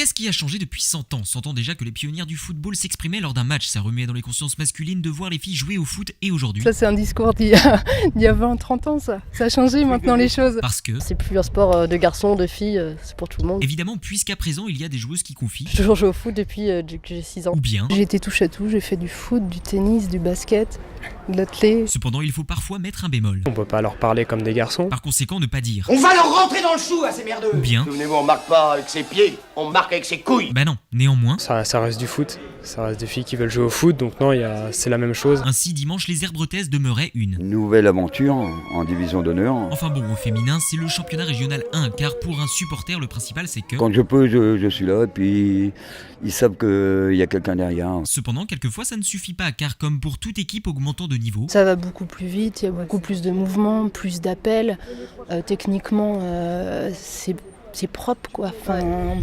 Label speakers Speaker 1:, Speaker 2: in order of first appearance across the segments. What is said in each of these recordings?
Speaker 1: Qu'est-ce qui a changé depuis 100 ans ? 100 ans déjà que les pionnières du football s'exprimaient lors d'un match. Ça remuait dans les consciences masculines de voir les filles jouer au foot et aujourd'hui.
Speaker 2: Ça c'est un discours d'il y a 20-30 ans ça. Ça a changé maintenant les choses.
Speaker 1: Parce que,
Speaker 3: C'est plus un sport de garçons, de filles, c'est pour tout le monde.
Speaker 1: évidemment, puisqu'à présent il y a des joueuses qui confient.
Speaker 3: J'ai toujours joué au foot depuis que j'ai 6 ans.
Speaker 1: Ou bien.
Speaker 2: J'ai été touche à tout, j'ai fait du foot, du tennis, du basket, de l'athlé.
Speaker 1: Cependant, il faut parfois mettre un bémol.
Speaker 4: On peut pas leur parler comme des garçons.
Speaker 1: Par conséquent, ne pas dire.
Speaker 5: On va leur rentrer dans le chou à ces merdeux.
Speaker 1: Ou bien.
Speaker 5: Souvenez-vous, on marque pas avec ses pieds, on marque avec ses couilles.
Speaker 1: Bah non, néanmoins.
Speaker 4: Ça reste du foot. Ça reste des filles qui veulent jouer au foot, donc non, c'est la même chose.
Speaker 1: Ainsi, dimanche, les Herbretaises demeuraient une.
Speaker 6: Nouvelle aventure en division d'honneur.
Speaker 1: Enfin bon, au féminin, c'est le championnat régional 1, car pour un supporter, le principal c'est que.
Speaker 6: Quand je peux, je suis là, et puis ils savent qu'il y a quelqu'un derrière.
Speaker 1: Cependant, quelquefois, ça ne suffit pas, car comme pour toute équipe augmentant de niveau,
Speaker 2: Ça va beaucoup plus vite, il y a beaucoup plus de mouvements, plus d'appels. Techniquement, c'est propre quoi. Enfin,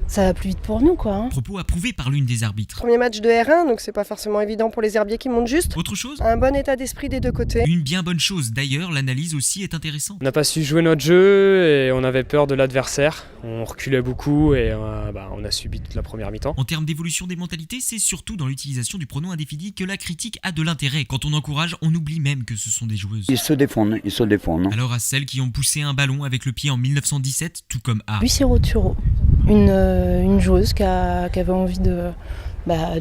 Speaker 2: ça va plus vite pour nous quoi.
Speaker 1: propos approuvés par l'une des arbitres.
Speaker 7: Premier match de R1, donc c'est pas forcément évident pour les herbiers qui montent juste.
Speaker 1: Autre chose ?
Speaker 7: Un bon état d'esprit des deux côtés.
Speaker 1: Une bien bonne chose, d'ailleurs, l'analyse aussi est intéressante.
Speaker 4: On n'a pas su jouer notre jeu et on avait peur de l'adversaire. On reculait beaucoup et on a subi toute la première mi-temps.
Speaker 1: En termes d'évolution des mentalités, c'est surtout dans l'utilisation du pronom indéfini que la critique a de l'intérêt. Quand on encourage, on oublie même que ce sont des joueuses.
Speaker 6: Ils se défendent.
Speaker 1: Alors à celles qui ont poussé un ballon avec le pied en 1917, tout comme à
Speaker 2: Lucero Turo, une joueuse qui avait envie de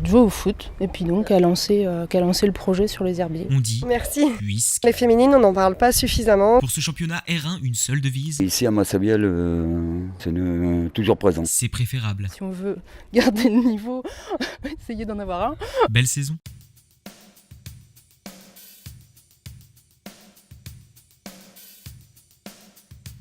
Speaker 2: jouer au foot et puis donc qui a lancé le projet sur les herbiers.
Speaker 1: on dit
Speaker 7: Merci.
Speaker 1: puisque.
Speaker 7: Les féminines, on n'en parle pas suffisamment.
Speaker 1: Pour ce championnat R1, une seule devise,
Speaker 6: Ici à Massabielle, c'est toujours présent.
Speaker 1: c'est préférable.
Speaker 2: Si on veut garder le niveau, essayer d'en avoir un.
Speaker 1: Belle saison.